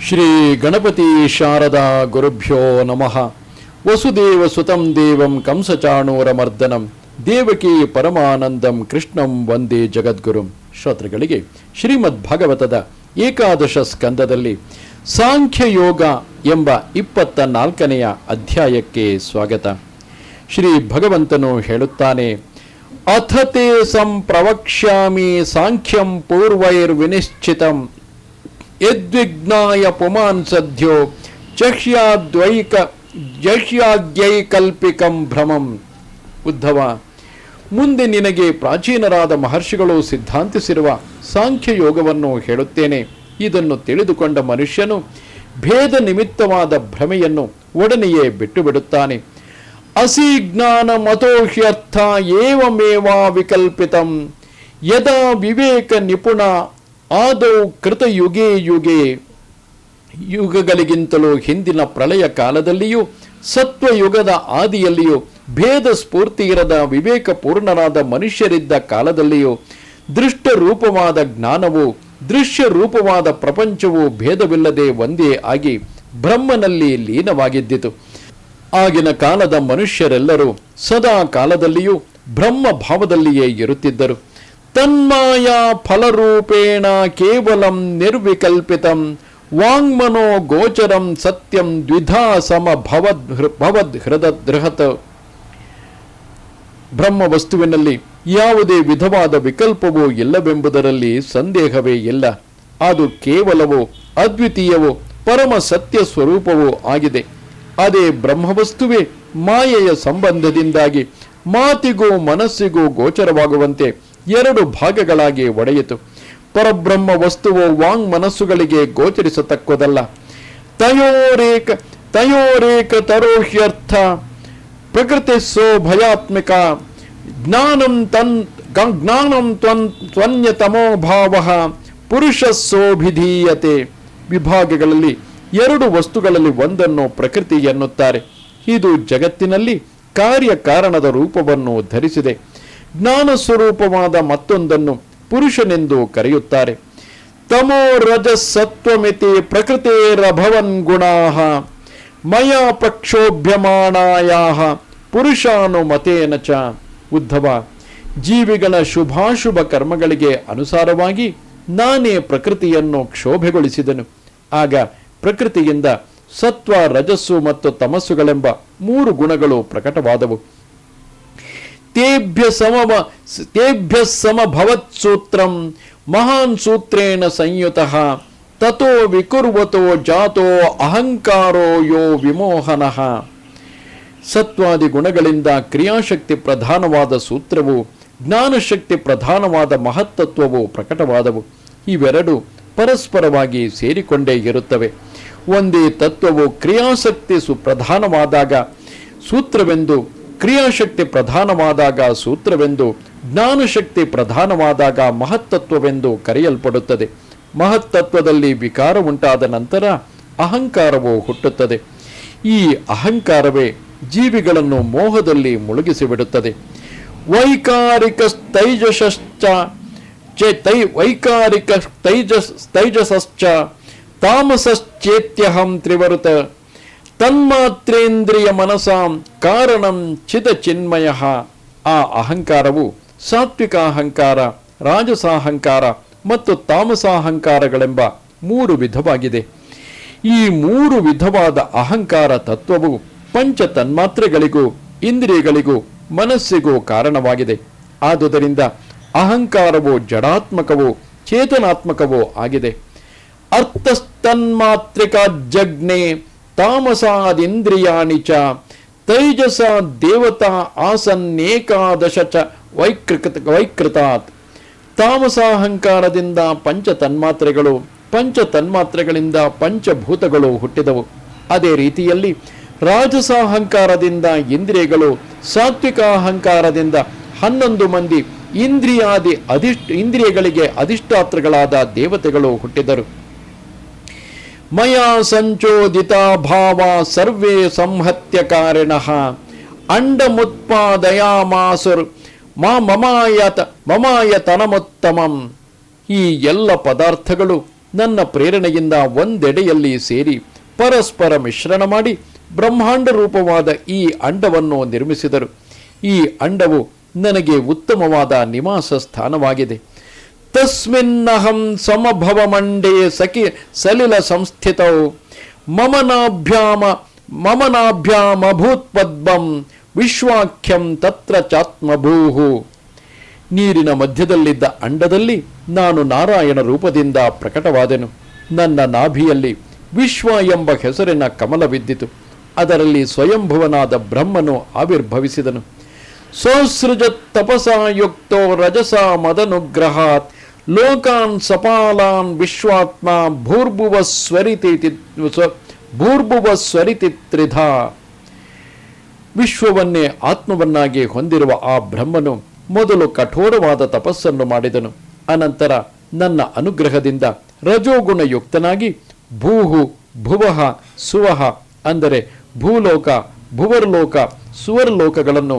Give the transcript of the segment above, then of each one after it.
ಶ್ರೀ ಗಣಪತಿ ಶಾರದಾ ಗುರುಭ್ಯೋ ನಮಃ. ವಸುದೇವ ಸುತಂ ದೇವಂ ಕಂಸಚಾಣೂರಮರ್ದನಂ ದೇವಕಿ ಪರಮಾನಂದಂ ಕೃಷ್ಣಂ ವಂದೇ ಜಗದ್ಗುರುಂ. ಶ್ರೋತೃಗಳಿಗೆ ಶ್ರೀಮದ್ ಭಾಗವತದ ಏಕಾದಶ ಸ್ಕಂದದಲ್ಲಿ ಸಾಂಖ್ಯಯೋಗ ಎಂಬ 24ನೆಯ ಅಧ್ಯಾಯಕ್ಕೆ ಸ್ವಾಗತ. ಶ್ರೀ ಭಗವಂತನು ಹೇಳುತ್ತಾನೆ, ಅಥತೆ ಸಂಪ್ರವಕ್ಷ್ಯಾಮಿ ಸಾಂಖ್ಯಂ ಪೂರ್ವೈರ್ವಿನಿಶ್ಚಿತಂ ಯದ್ವಿಜ್ಞಾಯ ಪುಮಾನ್ ಸದ್ಯೋ ಜಹ್ಯಾದ್ಯೈಕಲ್ಪಿಕಂ ಭ್ರಮಂ. ಉದ್ಧವ, ಮುಂದೆ ನಿನಗೆ ಪ್ರಾಚೀನರಾದ ಮಹರ್ಷಿಗಳು ಸಿದ್ಧಾಂತಿಸಿರುವ ಸಾಂಖ್ಯಯೋಗವನ್ನು ಹೇಳುತ್ತೇನೆ. ಇದನ್ನು ತಿಳಿದುಕೊಂಡ ಮನುಷ್ಯನು ಭೇದ ನಿಮಿತ್ತವಾದ ಭ್ರಮೆಯನ್ನು ಒಡನೆಯೇ ಬಿಟ್ಟು ಬಿಡುತ್ತಾನೆ. ಅಸಿ ಜ್ಞಾನ ಮತೋಹ್ಯರ್ಥ ಏವಮೇವಾ ವಿಕಲ್ಪಿತಂ ಯದಾ ವಿವೇಕ ನಿಪುಣ ಆದೌ ಕೃತ ಯುಗೇ ಯುಗಗಳಿಗಿಂತಲೂ ಹಿಂದಿನ ಪ್ರಳಯ ಕಾಲದಲ್ಲಿಯೂ ಸತ್ವಯುಗದ ಆದಿಯಲ್ಲಿಯೂ ಭೇದ ಸ್ಫೂರ್ತಿ ಇರದ ವಿವೇಕಪೂರ್ಣರಾದ ಮನುಷ್ಯರಿದ್ದ ಕಾಲದಲ್ಲಿಯೂ ದೃಷ್ಟ ರೂಪವಾದ ಜ್ಞಾನವು ದೃಶ್ಯ ರೂಪವಾದ ಪ್ರಪಂಚವು ಭೇದವಿಲ್ಲದೆ ಒಂದೇ ಆಗಿ ಬ್ರಹ್ಮನಲ್ಲಿ ಲೀನವಾಗಿದ್ದಿತು. ಆಗಿನ ಕಾಲದ ಮನುಷ್ಯರೆಲ್ಲರೂ ಸದಾ ಕಾಲದಲ್ಲಿಯೂ ಬ್ರಹ್ಮ ಭಾವದಲ್ಲಿಯೇ ಇರುತ್ತಿದ್ದರು. ತನ್ಮಾಯಾ ಫಲರೂಪೇಣ ಕೇವಲಂ ನಿರ್ವಿಕಲ್ಪಿತಂ ವಾಂಗ್ಮನೋ ಗೋಚರಂ ಸತ್ಯಂ ದ್ವಿಧಾ ಸಮ ಭವದ್ ಹೃದತ್. ಬ್ರಹ್ಮ ವಸ್ತುವಿನಲ್ಲಿ ಯಾವುದೇ ವಿಧವಾದ ವಿಕಲ್ಪವೂ ಇಲ್ಲವೆಂಬುದರಲ್ಲಿ ಸಂದೇಹವೇ ಇಲ್ಲ. ಅದು ಕೇವಲವೂ ಅದ್ವಿತೀಯವೂ ಪರಮ ಸತ್ಯ ಸ್ವರೂಪವೂ ಆಗಿದೆ. ಅದೇ ಬ್ರಹ್ಮವಸ್ತುವೇ ಮಾಯೆಯ ಸಂಬಂಧದಿಂದಾಗಿ ಮಾತಿಗೂ ಮನಸ್ಸಿಗೂ ಗೋಚರವಾಗುವಂತೆ ಎರಡು ಭಾಗಗಳಾಗಿ ಒಡೆಯಿತು. ಪರಬ್ರಹ್ಮ ವಸ್ತುವು ವಾಂಗ್ ಮನಸ್ಸುಗಳಿಗೆ ಗೋಚರಿಸತಕ್ಕದಲ್ಲ. ತಯೋರೇಕ ತರೋಹ್ಯರ್ಥ ಪ್ರಕೃತಿ ಸೋ ಭಯಾತ್ಮಿಕ ಜ್ಞಾನಂ ತ್ವನ್ಯತಮೋ ಭಾವ ಪುರುಷ ಸೋಭಿಧೀಯತೆ. ವಿಭಾಗಗಳಲ್ಲಿ ಎರಡು ವಸ್ತುಗಳಲ್ಲಿ ಒಂದನ್ನು ಪ್ರಕೃತಿ ಎನ್ನುತ್ತಾರೆ. ಇದು ಜಗತ್ತಿನಲ್ಲಿ ಕಾರ್ಯಕಾರಣದ ರೂಪವನ್ನು ಧರಿಸಿದೆ. ಜ್ಞಾನ ಸ್ವರೂಪವಾದ ಮತ್ತೊಂದನ್ನು ಪುರುಷನೆಂದು ಕರೆಯುತ್ತಾರೆ. ತಮೋ ರಜಸತ್ವಮಿತಿ ಪ್ರಕೃತೇರಭವನ್ ಗುಣಾಃ ಮಯಾ ಪ್ರಕ್ಷೋಭ್ಯಮಾನಾಯಾಃ ಪುರುಷಾನುಮತೇನ ಚ. ಉದ್ಧವ, ಜೀವಿಗಳ ಶುಭಾಶುಭ ಕರ್ಮಗಳಿಗೆ ಅನುಸಾರವಾಗಿ ನಾನೇ ಪ್ರಕೃತಿಯನ್ನು ಕ್ಷೋಭೆಗೊಳಿಸಿದನು. ಆಗ ಪ್ರಕೃತಿಯಿಂದ ಸತ್ವ, ರಜಸ್ಸು ಮತ್ತು ತಮಸ್ಸುಗಳೆಂಬ 3 ಗುಣಗಳು ಪ್ರಕಟವಾದವು. ತೇಭ್ಯ ಸಮಭವತ್ ಸೂತ್ರಂ ಮಹಾನ್ ಸೂತ್ರೇಣ ಸಂಯುತಃ ತತೋ ವಿಕುರ್ವತೋ ಜಾತೋ ಅಹಂಕಾರೋ ಯೋ ವಿಮೋಹನಃ. ಸತ್ವಾದಿ ಗುಣಗಳಿಂದ ಕ್ರಿಯಾಶಕ್ತಿ ಪ್ರಧಾನವಾದ ಸೂತ್ರವು, ಜ್ಞಾನಶಕ್ತಿ ಪ್ರಧಾನವಾದ ಮಹತ್ತತ್ವವು ಪ್ರಕಟವಾದವು. ಇವೆರಡು ಪರಸ್ಪರವಾಗಿ ಸೇರಿಕೊಂಡೇ ಇರುತ್ತವೆ. ಒಂದೇ ತತ್ವವು ಕ್ರಿಯಾಶಕ್ತಿ ಪ್ರಧಾನವಾದಾಗ ಸೂತ್ರವೆಂದು, ಕ್ರಿಯಾಶಕ್ತಿ ಪ್ರಧಾನವಾದಾಗ ಸೂತ್ರವೆಂದು, ಜ್ಞಾನಶಕ್ತಿ ಪ್ರಧಾನವಾದಾಗ ಮಹತ್ತತ್ವವೆಂದು ಕರೆಯಲ್ಪಡುತ್ತದೆ. ಮಹತ್ತತ್ವದಲ್ಲಿ ವಿಕಾರ ಉಂಟಾದ ನಂತರ ಅಹಂಕಾರವು ಹುಟ್ಟುತ್ತದೆ. ಈ ಅಹಂಕಾರವೇ ಜೀವಿಗಳನ್ನು ಮೋಹದಲ್ಲಿ ಮುಳುಗಿಸಿಬಿಡುತ್ತದೆ. ವೈಕಾರಿಕ ತೈಜಸಶ್ಚ ತಾಮಸಶ್ಚೇತ್ಯಹಂ ತ್ರಿವರುತ ತನ್ಮಾತ್ರೇಂದ್ರಿಯ ಮನಸಾಂ ಕಾರಣಂ ಚಿದ ಚಿನ್ಮಯ. ಆ ಅಹಂಕಾರವು ಸಾತ್ವಿಕ ಅಹಂಕಾರ, ರಾಜಸಾಹಂಕಾರ ಮತ್ತು ತಾಮಸಾಹಂಕಾರಗಳೆಂಬ 3 ವಿಧವಾಗಿದೆ. ಈ 3 ವಿಧವಾದ ಅಹಂಕಾರ ತತ್ವವು ಪಂಚ ತನ್ಮಾತ್ರೆಗಳಿಗೂ ಇಂದ್ರಿಯಗಳಿಗೂ ಮನಸ್ಸಿಗೂ ಕಾರಣವಾಗಿದೆ. ಆದುದರಿಂದ ಅಹಂಕಾರವು ಜಡಾತ್ಮಕವೂ ಚೇತನಾತ್ಮಕವೂ ಆಗಿದೆ. ಅರ್ಥಸ್ತನ್ಮಾತ್ರಿಕ ಜಗ್ನೆ ತಾಮಸಾದಿಂದ್ರಿಯಾಣಿ ಚ ತೈಜಸ ದೇವತಾ ಆಸನ್ನೇಕಾದಶ ಚ ವೈಕೃತಾತ್. ತಾಮಸಾಹಂಕಾರದಿಂದ ಪಂಚ ತನ್ಮಾತ್ರೆಗಳು, ಪಂಚ ತನ್ಮಾತ್ರೆಗಳಿಂದ ಪಂಚಭೂತಗಳು ಹುಟ್ಟಿದವು. ಅದೇ ರೀತಿಯಲ್ಲಿ ರಾಜಸಾಹಂಕಾರದಿಂದ ಇಂದ್ರಿಯಗಳು, ಸಾತ್ವಿಕ ಅಹಂಕಾರದಿಂದ 11 ಮಂದಿ ಇಂದ್ರಿಯಗಳಿಗೆ ಅಧಿಷ್ಠಾತ್ರಗಳಾದ ದೇವತೆಗಳು ಹುಟ್ಟಿದರು. ಮಯಾ ಸಂಚೋದಿತ ಭಾವ ಸರ್ವೇ ಸಂಹತ್ಯಕಾರಿಣಃ ಅಂಡಮುತ್ಪಾದಯಾಮಾಸುರ್ ಮಮಾಯತನಮುತ್ತಮಂ. ಈ ಎಲ್ಲ ಪದಾರ್ಥಗಳು ನನ್ನ ಪ್ರೇರಣೆಯಿಂದ ಒಂದೆಡೆಯಲ್ಲಿ ಸೇರಿ ಪರಸ್ಪರ ಮಿಶ್ರಣ ಮಾಡಿ ಬ್ರಹ್ಮಾಂಡ ರೂಪವಾದ ಈ ಅಂಡವನ್ನು ನಿರ್ಮಿಸಿದರು. ಈ ಅಂಡವು ನನಗೆ ಉತ್ತಮವಾದ ನಿವಾಸ ಸ್ಥಾನವಾಗಿದೆ. ತಸ್ಮಿನ್ನಹಂ ಸಮಭವಮಂಡೇ ಸಲಿಲ ಸಂಸ್ಥಿತೌ ಮಮನಾಭ್ಯಾಮಭೂತ್ಪದ್ಮಂ ವಿಶ್ವಾಖ್ಯಂ ತತ್ರ ಚಾತ್ಮಭೂಹು. ನೀರಿನ ಮಧ್ಯದಲ್ಲಿದ್ದ ಅಂಡದಲ್ಲಿ ನಾನು ನಾರಾಯಣ ರೂಪದಿಂದ ಪ್ರಕಟವಾದೆನು. ನನ್ನ ನಾಭಿಯಲ್ಲಿ ವಿಶ್ವ ಎಂಬ ಹೆಸರಿನ ಕಮಲವಿದ್ದಿತು. ಅದರಲ್ಲಿ ಸ್ವಯಂಭುವನಾದ ಬ್ರಹ್ಮನು ಆವಿರ್ಭವಿಸಿದನು. ಸೋಸೃಜತ್ ತಪಸಾ ಯುಕ್ತೋ ರಜಸಾ ಮದನುಗ್ರಹಾತ್ ಲೋಕಾನ್ ಸಪಾಲಾನ್ ವಿಶ್ವಾತ್ಮ ಭೂರ್ಭುವಸ್ವರಿತಿ ತ್ರಿಧಾ. ವಿಶ್ವವನ್ನೇ ಆತ್ಮವನ್ನಾಗಿ ಹೊಂದಿರುವ ಆ ಬ್ರಹ್ಮನು ಮೊದಲು ಕಠೋರವಾದ ತಪಸ್ಸನ್ನು ಮಾಡಿದನು. ಅನಂತರ ನನ್ನ ಅನುಗ್ರಹದಿಂದ ರಜೋಗುಣ ಯುಕ್ತನಾಗಿ ಭೂಹು ಭುವಃ ಸುವಹ ಅಂದರೆ ಭೂಲೋಕ ಭುವರ್ಲೋಕ ಸುವರ್ಲೋಕಗಳನ್ನು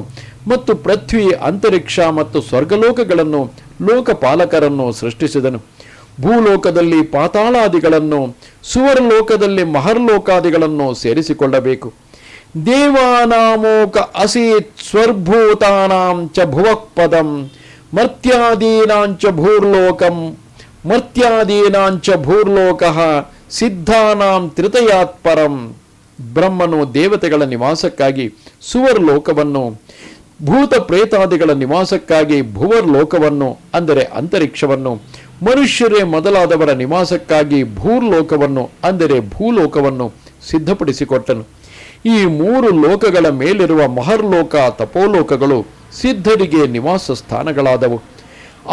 ಮತ್ತು ಪೃಥ್ವಿ ಅಂತರಿಕ್ಷ ಮತ್ತು ಸ್ವರ್ಗಲೋಕಗಳನ್ನು ಲೋಕಪಾಲಕರನ್ನು ಸೃಷ್ಟಿಸಿದನು. ಭೂಲೋಕದಲ್ಲಿ ಪಾತಾಳಾದಿಗಳನ್ನು ಸುವರ್ಲೋಕದಲ್ಲಿ ಮಹರ್ಲೋಕಾದಿಗಳನ್ನು ಸೇರಿಸಿಕೊಳ್ಳಬೇಕು. ದೇವಾನಾಮೋಕ ಅಸೀತ್ ಸ್ವರ್ಭೂತಾನಾಂ ಚ ಭುವಃ ಪದಂ ಮರ್ತ್ಯಾದೀನಾಂಚ ಭೂರ್ಲೋಕಃ ಸಿದ್ಧಾನಾಂ ತ್ರಿತಯಾತ್ಪರಂ. ಬ್ರಹ್ಮನು ದೇವತೆಗಳ ನಿವಾಸಕ್ಕಾಗಿ ಸುವರ್ಲೋಕವನ್ನು, ಭೂತ ಪ್ರೇತಾದಿಗಳ ನಿವಾಸಕ್ಕಾಗಿ ಭುವರ್ಲೋಕವನ್ನು ಅಂದರೆ ಅಂತರಿಕ್ಷವನ್ನು, ಮನುಷ್ಯರೇ ಮೊದಲಾದವರ ನಿವಾಸಕ್ಕಾಗಿ ಭೂರ್ಲೋಕವನ್ನು ಅಂದರೆ ಭೂಲೋಕವನ್ನು ಸಿದ್ಧಪಡಿಸಿಕೊಟ್ಟನು. ಈ ಮೂರು ಲೋಕಗಳ ಮೇಲಿರುವ ಮಹರ್ಲೋಕ ತಪೋಲೋಕಗಳು ಸಿದ್ಧರಿಗೆ ನಿವಾಸ ಸ್ಥಾನಗಳಾದವು.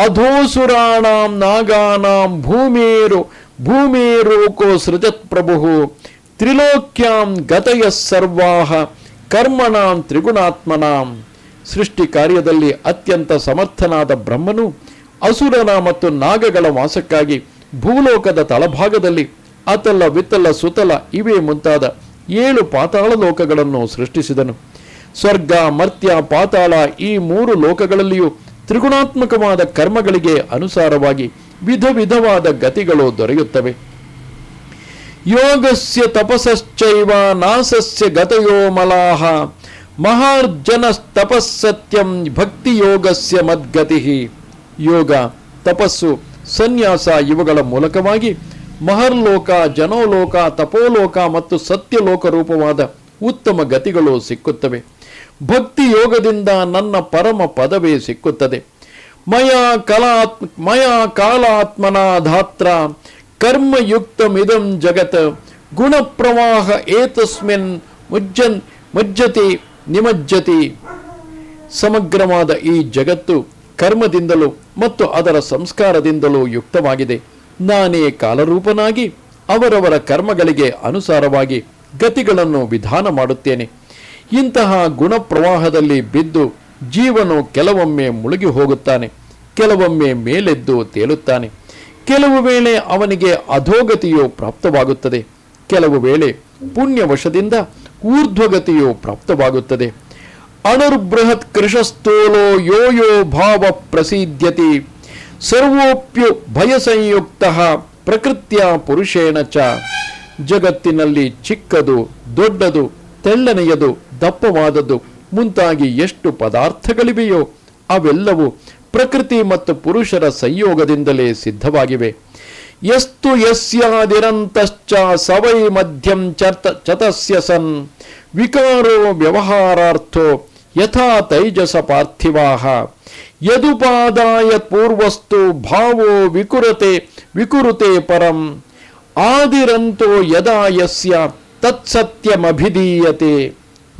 ಅಧೋಸುರಾಣಾಂ ನಾಗಾನಾಂ ಭೂಮೇರೋಕೋ ಸೃಜತ್ ಪ್ರಭು ತ್ರಿಲೋಕ್ಯಾಂ ಗತಯ ಸರ್ವಾಹ ಕರ್ಮಣಾಂ ತ್ರಿಗುಣಾತ್ಮನಾಂ. ಸೃಷ್ಟಿ ಕಾರ್ಯದಲ್ಲಿ ಅತ್ಯಂತ ಸಮರ್ಥನಾದ ಬ್ರಹ್ಮನು ಅಸುರನ ಮತ್ತು ನಾಗಗಳ ವಾಸಕ್ಕಾಗಿ ಭೂಲೋಕದ ತಳಭಾಗದಲ್ಲಿ ಅತಲ ವಿತಲ ಸುತಲ ಇವೇ ಮುಂತಾದ 7 ಪಾತಾಳ ಲೋಕಗಳನ್ನು ಸೃಷ್ಟಿಸಿದನು. ಸ್ವರ್ಗ ಮರ್ತ್ಯ ಪಾತಾಳ ಈ 3 ಲೋಕಗಳಲ್ಲಿಯೂ ತ್ರಿಗುಣಾತ್ಮಕವಾದ ಕರ್ಮಗಳಿಗೆ ಅನುಸಾರವಾಗಿ ವಿಧ ವಿಧವಾದ ಗತಿಗಳು ದೊರೆಯುತ್ತವೆ. ಯೋಗಸ್ಯ ತಪಸಶ್ಚೈವ ನಾಸಸ್ಯ ಗತಯೋ ಮಲಾಹ ಮಹಾರ್ಜನ ತಪಸ್ಸತ್ಯಂ ಭಕ್ತಿ ಯೋಗಸ್ಯ ಮದ್ಗತಿ. ಯೋಗ, ತಪಸ್ಸು, ಸನ್ಯಾಸ ಇವುಗಳ ಮೂಲಕವಾಗಿ ಮಹರ್ಲೋಕ, ಜನೋಲೋಕ, ತಪೋಲೋಕ ಮತ್ತು ಸತ್ಯಲೋಕ ರೂಪವಾದ ಉತ್ತಮ ಗತಿಗಳು ಸಿಕ್ಕುತ್ತವೆ. ಭಕ್ತಿ ಯೋಗದಿಂದ ನನ್ನ ಪರಮ ಪದವೇ ಸಿಕ್ಕುತ್ತದೆ. ಮಯಾ ಕಾಲಾತ್ಮನ ಧಾತ್ರ ಕರ್ಮಯುಕ್ತಮಿದಂ ಜಗತ್ ಗುಣಪ್ರವಾಹ ಏತಸ್ಮಿನ್ ಮುಜ್ಜತಿ ನಿಮಜ್ಜತಿ. ಸಮಗ್ರವಾದ ಈ ಜಗತ್ತು ಕರ್ಮದಿಂದಲೂ ಮತ್ತು ಅದರ ಸಂಸ್ಕಾರದಿಂದಲೂ ಯುಕ್ತವಾಗಿದೆ. ನಾನೇ ಕಾಲರೂಪನಾಗಿ ಅವರವರ ಕರ್ಮಗಳಿಗೆ ಅನುಸಾರವಾಗಿ ಗತಿಗಳನ್ನು ವಿಧಾನ ಮಾಡುತ್ತೇನೆ. ಇಂತಹ ಗುಣಪ್ರವಾಹದಲ್ಲಿ ಬಿದ್ದು ಜೀವನು ಕೆಲವೊಮ್ಮೆ ಮುಳುಗಿ ಹೋಗುತ್ತಾನೆ, ಕೆಲವೊಮ್ಮೆ ಮೇಲೆದ್ದು ತೇಲುತ್ತಾನೆ. ಕೆಲವು ವೇಳೆ ಅವನಿಗೆ ಅಧೋಗತಿಯು ಪ್ರಾಪ್ತವಾಗುತ್ತದೆ, ಕೆಲವು ವೇಳೆ ಪುಣ್ಯವಶದಿಂದ ಊರ್ಧ್ವಗತಿಯು ಪ್ರಾಪ್ತವಾಗುತ್ತದೆ. ಅಣುರ್ಬೃಹತ್ ಕೃಶಸ್ಥೂಲೋ ಯೋ ಯೋ ಭಾವ ಪ್ರಸಿದ್ಧ್ಯತಿ ಸರ್ವೋಪ್ಯು ಭಯ ಸಂಯುಕ್ತ ಪ್ರಕೃತ್ಯ ಪುರುಷೇಣ ಚ. ಜಗತ್ತಿನಲ್ಲಿ ಚಿಕ್ಕದು, ದೊಡ್ಡದು, ತೆಳ್ಳನೆಯದು, ದಪ್ಪವಾದದ್ದು ಮುಂತಾಗಿ ಎಷ್ಟು ಪದಾರ್ಥಗಳಿವೆಯೋ ಅವೆಲ್ಲವೂ ಪ್ರಕೃತಿ ಮತ್ತು ಪುರುಷರ ಸಂಯೋಗದಿಂದಲೇ ಸಿದ್ಧವಾಗಿವೆ. ಯಸ್ತು ಯಸ್ಯಾದಿರಂತಶ್ಚ ಸವೈ ಮಧ್ಯಂ ಚತಸ್ಯ ಸನ್ ವಿಕಾರೋ ವ್ಯವಹಾರಾರ್ಥೋ ಯಥಾ ತೈಜಸ ಪಾರ್ಥಿವಾಹ ಯದುಪಾದಾಯ ಪೂರ್ವಸ್ತು ಭಾವೋ ವಿಕುರುತೆ ಪರಂ ಆದಿರಂತೋ ಯದಾ ಯಸ್ಯ ತತ್ಸತ್ಯಮಭಿಧೀಯತೆ.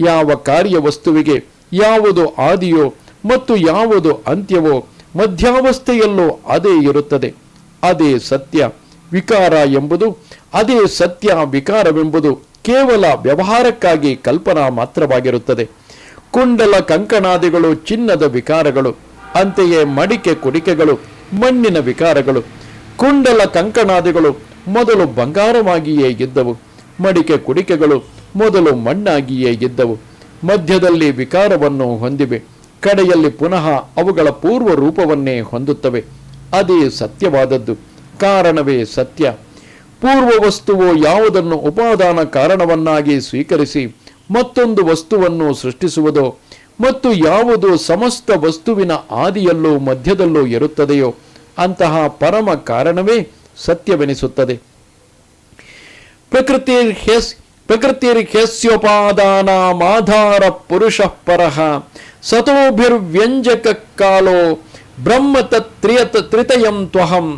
ಯಾವ ಕಾರ್ಯವಸ್ತುವಿಗೆ ಯಾವುದು ಆದಿಯೋ ಮತ್ತು ಯಾವುದು ಅಂತ್ಯವೋ ಮಧ್ಯಾವಸ್ಥೆಯಲ್ಲೂ ಅದೇ ಇರುತ್ತದೆ, ಅದೇ ಸತ್ಯ. ವಿಕಾರ ಎಂಬುದು, ಅದೇ ಸತ್ಯ. ವಿಕಾರವೆಂಬುದು ಕೇವಲ ವ್ಯವಹಾರಕ್ಕಾಗಿ ಕಲ್ಪನಾ ಮಾತ್ರವಾಗಿರುತ್ತದೆ. ಕುಂಡಲ ಕಂಕಣಾದಿಗಳು ಚಿನ್ನದ ವಿಕಾರಗಳು, ಅಂತೆಯೇ ಮಡಿಕೆ ಕುಡಿಕೆಗಳು ಮಣ್ಣಿನ ವಿಕಾರಗಳು. ಕುಂಡಲ ಕಂಕಣಾದಿಗಳು ಮೊದಲು ಬಂಗಾರವಾಗಿಯೇ ಇದ್ದವು, ಮಡಿಕೆ ಕುಡಿಕೆಗಳು ಮೊದಲು ಮಣ್ಣಾಗಿಯೇ ಇದ್ದವು. ಮಧ್ಯದಲ್ಲಿ ವಿಕಾರವನ್ನು ಹೊಂದಿವೆ, ಕಡೆಯಲ್ಲಿ ಪುನಃ ಅವುಗಳ ಪೂರ್ವ ರೂಪವನ್ನೇ ಹೊಂದುತ್ತವೆ. ಅದೇ ಸತ್ಯವಾದದ್ದು, ಕಾರಣವೇ ಸತ್ಯ. ಪೂರ್ವ ವಸ್ತುವು ಯಾವುದನ್ನು ಉಪಾದಾನ ಕಾರಣವನ್ನಾಗಿ ಸ್ವೀಕರಿಸಿ ಮತ್ತೊಂದು ವಸ್ತುವನ್ನು ಸೃಷ್ಟಿಸುವುದೋ ಮತ್ತು ಯಾವುದು ಸಮಸ್ತ ವಸ್ತುವಿನ ಆದಿಯಲ್ಲೂ ಮಧ್ಯದಲ್ಲೂ ಇರುತ್ತದೆಯೋ ಅಂತಹ ಪರಮ ಕಾರಣವೇ ಸತ್ಯವೆನಿಸುತ್ತದೆ. ಪ್ರಕೃತಿರ್ಹ್ಯಸ್ಯೋಪಾದಾನಾಮಾಧಾರ ಪುರುಷಃ ಪರಃ ಸತೋಭಿರ್ವ್ಯಂಜಕ ಕಾಲೋ ಬ್ರಹ್ಮ ತ್ರಿತಯಂ ತ್ವಹಂ.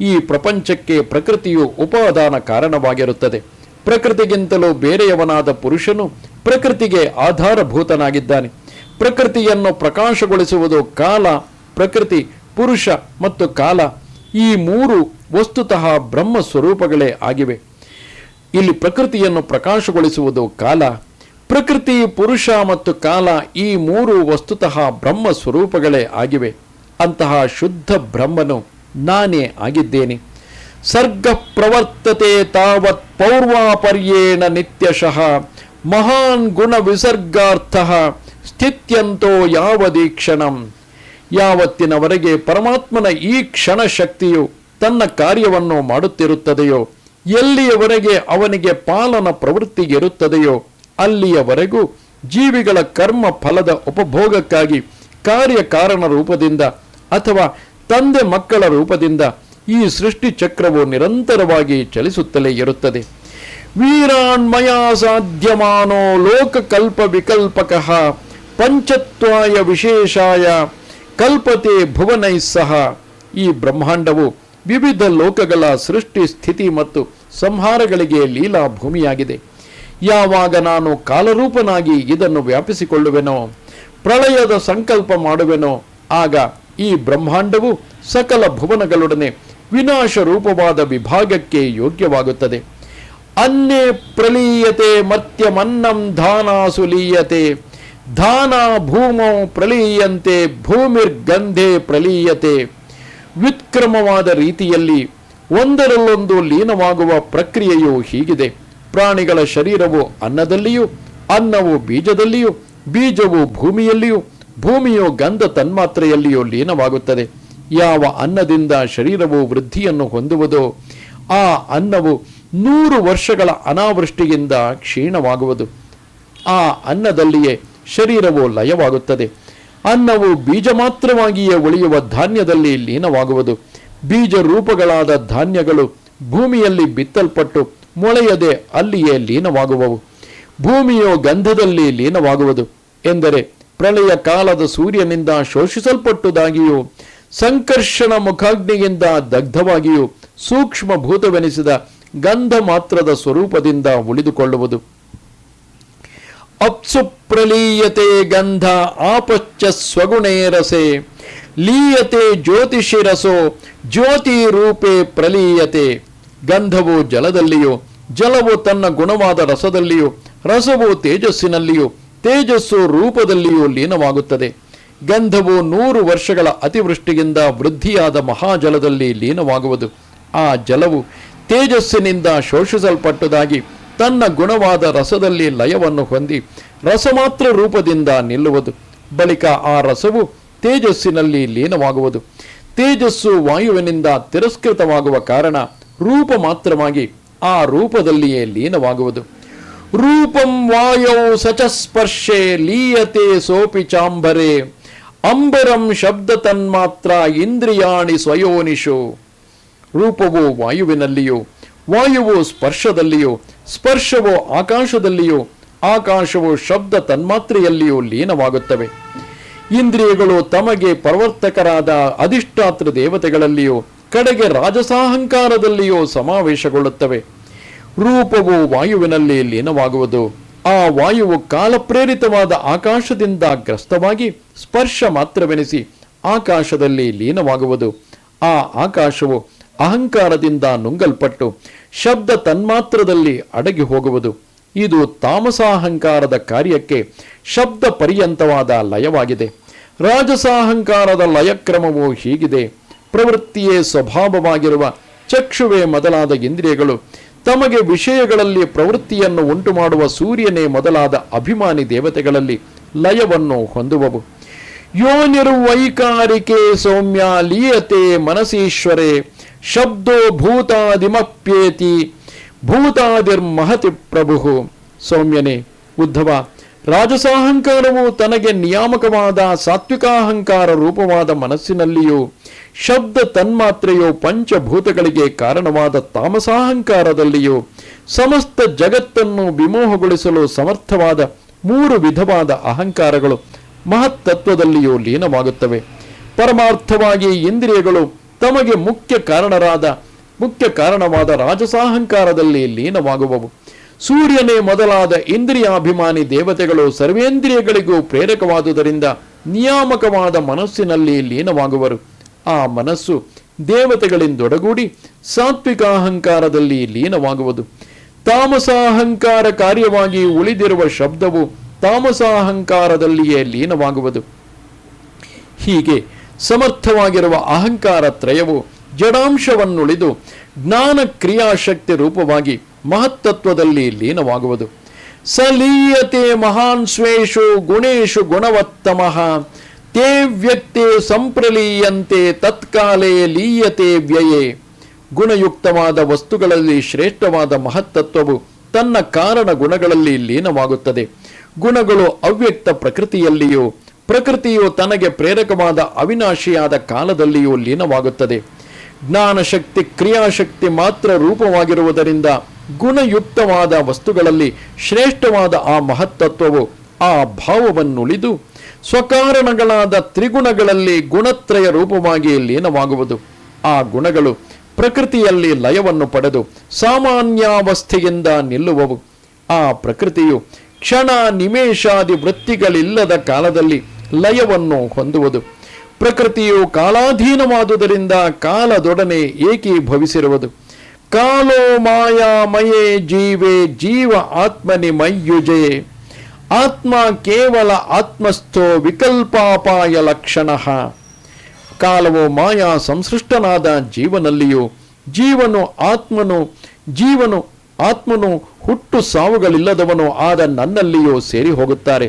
ಈ ಪ್ರಪಂಚಕ್ಕೆ ಪ್ರಕೃತಿಯು ಉಪಾದಾನ ಕಾರಣವಾಗಿರುತ್ತದೆ. ಪ್ರಕೃತಿಗಿಂತಲೂ ಬೇರೆಯವನಾದ ಪುರುಷನು ಪ್ರಕೃತಿಗೆ ಆಧಾರಭೂತನಾಗಿದ್ದಾನೆ. ಪ್ರಕೃತಿಯನ್ನು ಪ್ರಕಾಶಗೊಳಿಸುವುದು ಕಾಲ. ಪ್ರಕೃತಿ, ಪುರುಷ ಮತ್ತು ಕಾಲ ಈ ಮೂರು ವಸ್ತುತಃ ಬ್ರಹ್ಮ ಸ್ವರೂಪಗಳೇ ಆಗಿವೆ. ಇಲ್ಲಿ ಪ್ರಕೃತಿಯನ್ನು ಪ್ರಕಾಶಗೊಳಿಸುವುದು ಕಾಲ. ಪ್ರಕೃತಿ, ಪುರುಷ ಮತ್ತು ಕಾಲ ಈ ಮೂರು ವಸ್ತುತಃ ಬ್ರಹ್ಮ ಸ್ವರೂಪಗಳೇ ಆಗಿವೆ. ಅಂತಹ ಶುದ್ಧ ಬ್ರಹ್ಮನು ನಾನೇ ಆಗಿದ್ದೇನೆ. ಸರ್ಗ ಪ್ರವರ್ತತೆ ತಾವತ್ ಪೌರ್ವಾಪರ್ಯೇಣ ನಿತ್ಯಶಃ ಮಹಾನ್ ಗುಣ ವಿಸರ್ಗಾರ್ಥ ಸ್ಥಿತ್ಯಂತೋ ಯಾವದೀಕ್ಷಣಂ. ಯಾವತ್ತಿನವರೆಗೆ ಪರಮಾತ್ಮನ ಈ ಕ್ಷಣ ಶಕ್ತಿಯು ತನ್ನ ಕಾರ್ಯವನ್ನು ಮಾಡುತ್ತಿರುತ್ತದೆಯೋ, ಎಲ್ಲಿಯವರೆಗೆ ಅವನಿಗೆ ಪಾಲನ ಪ್ರವೃತ್ತಿ ಇರುತ್ತದೆಯೋ ಅಲ್ಲಿಯವರೆಗೂ ಜೀವಿಗಳ ಕರ್ಮ ಫಲದ ಉಪಭೋಗಕ್ಕಾಗಿ ಕಾರ್ಯಕಾರಣ ರೂಪದಿಂದ ಅಥವಾ ತಂದೆ ಮಕ್ಕಳ ರೂಪದಿಂದ ಈ ಸೃಷ್ಟಿ ಚಕ್ರವು ನಿರಂತರವಾಗಿ ಚಲಿಸುತ್ತಲೇ ಇರುತ್ತದೆ. ವೀರಾಣ್ಮಯ ಸಾಧ್ಯಮಾನೋ ಲೋಕಕಲ್ಪ ವಿಕಲ್ಪಕಃ ಪಂಚತ್ವಾಯ ವಿಶೇಷಾಯ ಕಲ್ಪತೆ ಭುವನೈ ಸಹ. ಈ ಬ್ರಹ್ಮಾಂಡವು ವಿವಿಧ ಲೋಕಗಳ ಸೃಷ್ಟಿ, ಸ್ಥಿತಿ ಮತ್ತು ಸಂಹಾರಗಳಿಗೆ ಲೀಲಾ ಭೂಮಿಯಾಗಿದೆ. ಯಾವಾಗ ನಾನು ಕಾಲರೂಪನಾಗಿ ಇದನ್ನು ವ್ಯಾಪಿಸಿಕೊಳ್ಳುವೆನೋ, ಪ್ರಳಯದ ಸಂಕಲ್ಪ ಮಾಡುವೆನೋ, ಆಗ ಈ ಬ್ರಹ್ಮಾಂಡವು ಸಕಲ ಭುವನಗಳೊಡನೆ ವಿನಾಶ ರೂಪವಾದ ವಿಭಾಗಕ್ಕೆ ಯೋಗ್ಯವಾಗುತ್ತದೆ. ಅನ್ನೇ ಪ್ರಲೀಯತೆ ಮರ್ತ್ಯಮನ್ನಂ ಧಾನಾಸು ಲೀಯತೆ ಧಾನಾ ಭೂಮೌ ಪ್ರಲೀಯಂತೆ ಭೂಮಿರ್ಗಂಧೆ ಪ್ರಲೀಯತೆ. ವ್ಯುತ್ಕ್ರಮವಾದ ರೀತಿಯಲ್ಲಿ ಒಂದರಲ್ಲೊಂದು ಲೀನವಾಗುವ ಪ್ರಕ್ರಿಯೆಯು ಹೀಗಿದೆ. ಪ್ರಾಣಿಗಳ ಶರೀರವು ಅನ್ನದಲ್ಲಿಯೂ, ಅನ್ನವು ಬೀಜದಲ್ಲಿಯೂ, ಬೀಜವು ಭೂಮಿಯಲ್ಲಿಯೂ, ಭೂಮಿಯು ಗಂಧ ತನ್ಮಾತ್ರೆಯಲ್ಲಿಯೂ ಲೀನವಾಗುತ್ತದೆ. ಯಾವ ಅನ್ನದಿಂದ ಶರೀರವು ವೃದ್ಧಿಯನ್ನು ಹೊಂದುವುದೋ ಆ ಅನ್ನವು 100 ವರ್ಷಗಳ ಅನಾವೃಷ್ಟಿಯಿಂದ ಕ್ಷೀಣವಾಗುವುದು. ಆ ಅನ್ನದಲ್ಲಿಯೇ ಶರೀರವು ಲಯವಾಗುತ್ತದೆ. ಅನ್ನವು ಬೀಜ ಮಾತ್ರವಾಗಿಯೇ ಉಳಿಯುವ ಧಾನ್ಯದಲ್ಲಿ ಲೀನವಾಗುವುದು. ಬೀಜ ರೂಪಗಳಾದ ಧಾನ್ಯಗಳು ಭೂಮಿಯಲ್ಲಿ ಬಿತ್ತಲ್ಪಟ್ಟು ಮೊಳೆಯದೆ ಅಲ್ಲಿಯೇ ಲೀನವಾಗುವವು. ಭೂಮಿಯು ಗಂಧದಲ್ಲಿ ಲೀನವಾಗುವುದು ಎಂದರೆ ಪ್ರಳಯ ಕಾಲದ ಸೂರ್ಯನಿಂದ ಶೋಷಿಸಲ್ಪಟ್ಟುದಾಗಿಯೂ ಸಂಕರ್ಷಣ ಮುಖಾಗ್ನಿಯಿಂದ ದಗ್ಧವಾಗಿಯೂ ಸೂಕ್ಷ್ಮ ಭೂತವೆನಿಸಿದ ಗಂಧ ಮಾತ್ರದ ಸ್ವರೂಪದಿಂದ ಉಳಿದುಕೊಳ್ಳುವುದು. ಅಪ್ಸು ಪ್ರಲೀಯತೆ ಗಂಧ ಆಪಶ್ಚ ಸ್ವಗುಣೇ ರಸೆ ಲೀಯತೆ ಜ್ಯೋತಿಷಿರಸೋ ಜ್ಯೋತಿ ರೂಪೇ ಪ್ರಲೀಯತೆ. ಗಂಧವು ಜಲದಲ್ಲಿಯೂ, ಜಲವು ತನ್ನ ಗುಣವಾದ ರಸದಲ್ಲಿಯೂ, ರಸವು ತೇಜಸ್ಸಿನಲ್ಲಿಯೂ, ತೇಜಸ್ಸು ರೂಪದಲ್ಲಿಯೂ ಲೀನವಾಗುತ್ತದೆ. ಗಂಧವು 100 ವರ್ಷಗಳ ಅತಿವೃಷ್ಟಿಯಿಂದ ವೃದ್ಧಿಯಾದ ಮಹಾಜಲದಲ್ಲಿ ಲೀನವಾಗುವುದು. ಆ ಜಲವು ತೇಜಸ್ಸಿನಿಂದ ಶೋಷಿಸಲ್ಪಟ್ಟುದಾಗಿ ತನ್ನ ಗುಣವಾದ ರಸದಲ್ಲಿ ಲಯವನ್ನು ಹೊಂದಿ ರಸಮಾತ್ರ ರೂಪದಿಂದ ನಿಲ್ಲುವುದು. ಬಳಿಕ ಆ ರಸವು ತೇಜಸ್ಸಿನಲ್ಲಿ ಲೀನವಾಗುವುದು. ತೇಜಸ್ಸು ವಾಯುವಿನಿಂದ ತಿರಸ್ಕೃತವಾಗುವ ಕಾರಣ ರೂಪ ಮಾತ್ರವಾಗಿ ಆ ರೂಪದಲ್ಲಿಯೇ ಲೀನವಾಗುವುದು. ರೂಪಂ ವಾಯೌ ಸಚ ಸ್ಪರ್ಶೆ ಲೀಯತೆ ಸೋಪಿ ಚಾಂಬರೆ ಅಂಬರಂ ಶಬ್ದ ತನ್ಮಾತ್ರ ಇಂದ್ರಿಯಾಣಿ ಸ್ವಯೋನಿಷು. ರೂಪವು ವಾಯುವಿನಲ್ಲಿಯೂ, ವಾಯುವು ಸ್ಪರ್ಶದಲ್ಲಿಯೂ, ಸ್ಪರ್ಶವು ಆಕಾಶದಲ್ಲಿಯೂ, ಆಕಾಶವು ಶಬ್ದ ತನ್ಮಾತ್ರೆಯಲ್ಲಿಯೂ ಲೀನವಾಗುತ್ತವೆ. ಇಂದ್ರಿಯಗಳು ತಮಗೆ ಪ್ರವರ್ತಕರಾದ ಅಧಿಷ್ಠಾತೃ ದೇವತೆಗಳಲ್ಲಿಯೂ ಕಡೆಗೆ ರಾಜಸಾಹಂಕಾರದಲ್ಲಿಯೂ ಸಮಾವೇಶಗೊಳ್ಳುತ್ತವೆ. ರೂಪವು ವಾಯುವಿನಲ್ಲಿ ಲೀನವಾಗುವುದು. ಆ ವಾಯುವು ಕಾಲಪ್ರೇರಿತವಾದ ಆಕಾಶದಿಂದ ಗ್ರಸ್ತವಾಗಿ ಸ್ಪರ್ಶ ಮಾತ್ರವೆನಿಸಿ ಆಕಾಶದಲ್ಲಿ ಲೀನವಾಗುವುದು. ಆ ಆಕಾಶವು ಅಹಂಕಾರದಿಂದ ನುಂಗಲ್ಪಟ್ಟು ಶಬ್ದ ತನ್ಮಾತ್ರದಲ್ಲಿ ಅಡಗಿ ಹೋಗುವುದು. ಇದು ತಾಮಸಾಹಂಕಾರದ ಕಾರ್ಯಕ್ಕೆ ಶಬ್ದ ಪರ್ಯಂತವಾದ ಲಯವಾಗಿದೆ. ರಾಜಸಾಹಂಕಾರದ ಲಯಕ್ರಮವು ಹೀಗಿದೆ. ಪ್ರವೃತ್ತಿಯೇ ಸ್ವಭಾವವಾಗಿರುವ ಚಕ್ಷುವೆ ಮೊದಲಾದ ಇಂದ್ರಿಯಗಳು ತಮಗೆ ವಿಷಯಗಳಲ್ಲಿ ಪ್ರವೃತ್ತಿಯನ್ನು ಉಂಟು ಮಾಡುವ ಸೂರ್ಯನೇ ಮೊದಲಾದ ಅಭಿಮಾನಿ ದೇವತೆಗಳಲ್ಲಿ ಲಯವನ್ನು ಹೊಂದುವವು. ಯೋನಿರ್ವೈಕಾರಿಕೆ ಸೌಮ್ಯ ಲೀಯತೆ ಮನಸೀಶ್ವರೇ ಶಬ್ದೋ ಭೂತಾದಿಮಪ್ಯೇತಿ ಭೂತಾದಿರ್ಮಹತಿ ಪ್ರಭು. ಸೌಮ್ಯನೇ ಉದ್ಧವ, ರಾಜಸಾಹಂಕಾರವು ತನಗೆ ನಿಯಾಮಕವಾದ ಸಾತ್ವಿಕಾಹಂಕಾರ ರೂಪವಾದ ಮನಸ್ಸಿನಲ್ಲಿಯೂ, ಶಬ್ದ ತನ್ಮಾತ್ರೆಯು ಪಂಚಭೂತಗಳಿಗೆ ಕಾರಣವಾದ ತಾಮಸಾಹಂಕಾರದಲ್ಲಿಯೂ, ಸಮಸ್ತ ಜಗತ್ತನ್ನು ವಿಮೋಹಗೊಳಿಸಲು ಸಮರ್ಥವಾದ 3 ವಿಧವಾದ ಅಹಂಕಾರಗಳು ಮಹತ್ತತ್ವದಲ್ಲಿಯೂ ಲೀನವಾಗುತ್ತವೆ. ಪರಮಾರ್ಥವಾಗಿ ಇಂದ್ರಿಯಗಳು ತಮಗೆ ಮುಖ್ಯ ಕಾರಣವಾದ ರಾಜಸಾಹಂಕಾರದಲ್ಲಿ ಲೀನವಾಗುವವು. ಸೂರ್ಯನೇ ಮೊದಲಾದ ಇಂದ್ರಿಯಾಭಿಮಾನಿ ದೇವತೆಗಳು ಸರ್ವೇಂದ್ರಿಯಗಳಿಗೂ ಪ್ರೇರಕವಾದುದರಿಂದ ನಿಯಾಮಕವಾದ ಮನಸ್ಸಿನಲ್ಲಿ ಲೀನವಾಗುವರು. ಆ ಮನಸ್ಸು ದೇವತೆಗಳಿಂದೊಡಗೂಡಿ ಸಾತ್ವಿಕಾಹಂಕಾರದಲ್ಲಿ ಲೀನವಾಗುವುದು. ತಾಮಸಾಹಂಕಾರ ಕಾರ್ಯವಾಗಿ ಉಳಿದಿರುವ ಶಬ್ದವು ತಾಮಸಾಹಂಕಾರದಲ್ಲಿಯೇ ಲೀನವಾಗುವುದು. ಹೀಗೆ ಸಮರ್ಥವಾಗಿರುವ ಅಹಂಕಾರ ತ್ರಯವು ಜಡಾಂಶವನ್ನುಳಿದು ಜ್ಞಾನ ಕ್ರಿಯಾಶಕ್ತಿ ರೂಪವಾಗಿ ಮಹತ್ತತ್ವದಲ್ಲಿ ಲೀನವಾಗುವುದು. ಸಲೀಯತೆ ಮಹಾನ್ ಸ್ವೇಷು ಗುಣೇಶು ಗುಣವತ್ತಮಃ ತೇ ವ್ಯಕ್ತಿ ಸಂಪ್ರಲೀಯಂತೆ ತತ್ಕಾಲೇ ಲೀಯತೆ ವ್ಯಯೇ. ಗುಣಯುಕ್ತವಾದ ವಸ್ತುಗಳಲ್ಲಿ ಶ್ರೇಷ್ಠವಾದ ಮಹತ್ತತ್ವವು ತನ್ನ ಕಾರಣ ಗುಣಗಳಲ್ಲಿ ಲೀನವಾಗುತ್ತದೆ. ಗುಣಗಳು ಅವ್ಯಕ್ತ ಪ್ರಕೃತಿಯಲ್ಲಿಯೂ, ಪ್ರಕೃತಿಯು ತನಗೆ ಪ್ರೇರಕವಾದ ಅವಿನಾಶಿಯಾದ ಕಾಲದಲ್ಲಿಯೂ ಲೀನವಾಗುತ್ತದೆ. ಜ್ಞಾನಶಕ್ತಿ ಕ್ರಿಯಾಶಕ್ತಿ ಮಾತ್ರ ರೂಪವಾಗಿರುವುದರಿಂದ ಗುಣಯುಕ್ತವಾದ ವಸ್ತುಗಳಲ್ಲಿ ಶ್ರೇಷ್ಠವಾದ ಆ ಮಹತ್ತತ್ವವು ಆ ಭಾವವನ್ನುಳಿದು ಸ್ವಕಾರಣಗಳಾದ ತ್ರಿಗುಣಗಳಲ್ಲಿ ಗುಣತ್ರಯ ರೂಪವಾಗಿ ಲೀನವಾಗುವುದು. ಆ ಗುಣಗಳು ಪ್ರಕೃತಿಯಲ್ಲಿ ಲಯವನ್ನು ಪಡೆದು ಸಾಮಾನ್ಯಾವಸ್ಥೆಯಿಂದ ನಿಲ್ಲುವವು. ಆ ಪ್ರಕೃತಿಯು ಕ್ಷಣ ನಿಮೇಷಾದಿ ವೃತ್ತಿಗಳಿಲ್ಲದ ಕಾಲದಲ್ಲಿ ಲಯವನ್ನು ಹೊಂದುವುದು. ಪ್ರಕೃತಿಯು ಕಾಲಾಧೀನವಾದುದರಿಂದ ಕಾಲದೊಡನೆ ಏಕೀಭವಿಸಿರುವುದು. ಕಾಲೋ ಮಾಯಾಮಯೇ ಜೀವೇ ಜೀವ ಆತ್ಮನಿ ಮಯ್ಯುಜೇ. ಆತ್ಮ ಕೇವಲ ಆತ್ಮಸ್ಥೋ ವಿಕಲ್ಪಾಪಾಯ ಲಕ್ಷಣ. ಕಾಲವು ಮಾಯಾ ಸಂಸೃಷ್ಟನಾದ ಜೀವನಲ್ಲಿಯೂ, ಜೀವನು ಆತ್ಮನು ಹುಟ್ಟು ಸಾವುಗಳಿಲ್ಲದವನು ಆದ ನನ್ನಲ್ಲಿಯೂ ಸೇರಿ ಹೋಗುತ್ತಾರೆ.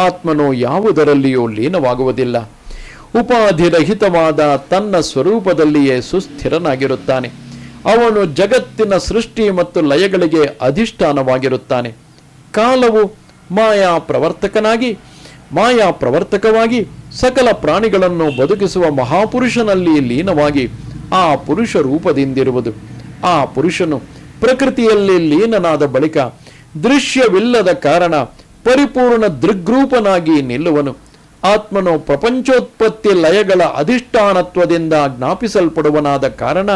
ಆತ್ಮನು ಯಾವುದರಲ್ಲಿಯೂ ಲೀನವಾಗುವುದಿಲ್ಲ. ಉಪಾಧಿರಹಿತವಾದ ತನ್ನ ಸ್ವರೂಪದಲ್ಲಿಯೇ ಸುಸ್ಥಿರನಾಗಿರುತ್ತಾನೆ. ಅವನು ಜಗತ್ತಿನ ಸೃಷ್ಟಿ ಮತ್ತು ಲಯಗಳಿಗೆ ಅಧಿಷ್ಠಾನವಾಗಿರುತ್ತಾನೆ. ಕಾಲವು ಮಾಯಾ ಪ್ರವರ್ತಕವಾಗಿ ಸಕಲ ಪ್ರಾಣಿಗಳನ್ನು ಬದುಕಿಸುವ ಮಹಾಪುರುಷನಲ್ಲಿ ಲೀನವಾಗಿ ಆ ಪುರುಷ ರೂಪದಿಂದಿರುವುದು. ಆ ಪುರುಷನು ಪ್ರಕೃತಿಯಲ್ಲಿ ಲೀನನಾದ ಬಳಿಕ ದೃಶ್ಯವಿಲ್ಲದ ಕಾರಣ ಪರಿಪೂರ್ಣ ದೃಗ್ರೂಪನಾಗಿ ನಿಲ್ಲುವನು. ಆತ್ಮನು ಪ್ರಪಂಚೋತ್ಪತ್ತಿ ಲಯಗಳ ಅಧಿಷ್ಠಾನತ್ವದಿಂದ ಜ್ಞಾಪಿಸಲ್ಪಡುವನಾದ ಕಾರಣ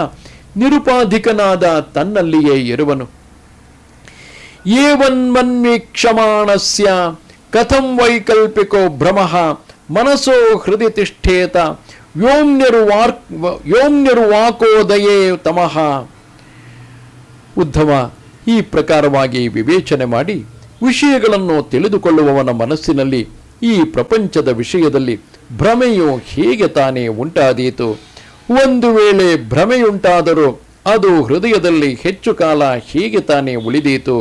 ನಿರುಪಾಧಿಕನಾದ ತನ್ನಲ್ಲಿಯೇ ಇರುವನು. ಏವನ್ಮನ್ವೀಕ್ಷಮಾಣಸ್ಯ ಕಥಂ ವೈಕಲ್ಪಿಕೋ ಭ್ರಮಃ ಮನಸೋ ಹೃದಯ ತಿಷ್ಠೇತ ವ್ಯೋಮ್ನಿರ್ವಾಕೋದಯೇ ತಮಃ. ಉದ್ಧವ, ಈ ಪ್ರಕಾರವಾಗಿ ವಿವೇಚನೆ ಮಾಡಿ ವಿಷಯಗಳನ್ನು ತಿಳಿದುಕೊಳ್ಳುವವನ ಮನಸ್ಸಿನಲ್ಲಿ ಈ ಪ್ರಪಂಚದ ವಿಷಯದಲ್ಲಿ ಭ್ರಮೆಯು ಹೇಗೆ ತಾನೇ ಉಂಟಾದೀತು? ಒಂದು ವೇಳೆ ಭ್ರಮೆಯುಂಟಾದರೂ ಅದು ಹೃದಯದಲ್ಲಿ ಹೆಚ್ಚು ಕಾಲ ಹೇಗೆ ತಾನೇ ಉಳಿದೀತು?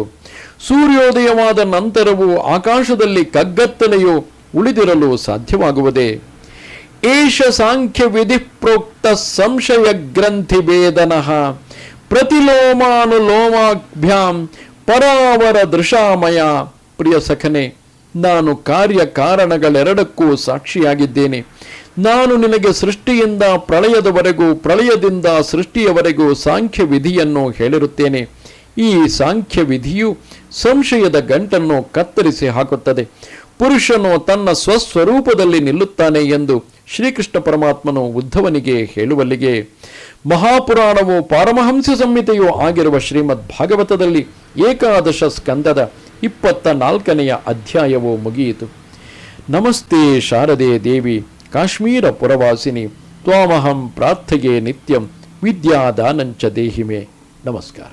ಸೂರ್ಯೋದಯವಾದ ನಂತರವೂ ಆಕಾಶದಲ್ಲಿ ಕಗ್ಗತ್ತಲೆಯು ಉಳಿದಿರಲು ಸಾಧ್ಯವಾಗುವುದೇ? ಏಷ ಸಾಂಖ್ಯ ವಿಧಿ ಪ್ರೋಕ್ತ ಸಂಶಯ ಗ್ರಂಥಿ ಭೇದನಃ ಪ್ರತಿಲೋಮಾನುಲೋಮಾಭ್ಯಾಂ ಪರಾವರ ದೃಶಾಮಯ. ಪ್ರಿಯ ಸಖನೆ, ನಾನು ಕಾರ್ಯ ಕಾರಣಗಳೆರಡಕ್ಕೂ ಸಾಕ್ಷಿಯಾಗಿದ್ದೇನೆ. ನಾನು ನಿನಗೆ ಸೃಷ್ಟಿಯಿಂದ ಪ್ರಳಯದವರೆಗೂ, ಪ್ರಳಯದಿಂದ ಸೃಷ್ಟಿಯವರೆಗೂ ಸಾಂಖ್ಯ ವಿಧಿಯನ್ನು ಹೇಳಿರುತ್ತೇನೆ. ಈ ಸಾಂಖ್ಯ ವಿಧಿಯು ಸಂಶಯದ ಗಂಟನ್ನು ಕತ್ತರಿಸಿ ಹಾಕುತ್ತದೆ. ಪುರುಷನು ತನ್ನ ಸ್ವಸ್ವರೂಪದಲ್ಲಿ ನಿಲ್ಲುತ್ತಾನೆ ಎಂದು ಶ್ರೀಕೃಷ್ಣ ಪರಮಾತ್ಮನು ಉದ್ಧವನಿಗೆ ಹೇಳುವಲ್ಲಿಗೆ ಮಹಾಪುರಾಣವು ಪಾರಮಹಂಸ ಸಂಹಿತೆಯೂ ಆಗಿರುವ ಶ್ರೀಮದ್ ಭಾಗವತದಲ್ಲಿ 11ನೇ ಸ್ಕಂದದ 24ನೇ ಅಧ್ಯಾಯವು ಮುಗಿಯಿತು. ನಮಸ್ತೆ ಶಾರದೆ ದೇವಿ ಕಾಶ್ಮೀರ ಪುರವಾಸಿನಿ ತ್ವಾಮಹಂ ಪ್ರಾರ್ಥಯೇ ನಿತ್ಯಂ ವಿದ್ಯಾದಾನಂಚ ದೇಹಿಮೆ. ನಮಸ್ಕಾರ.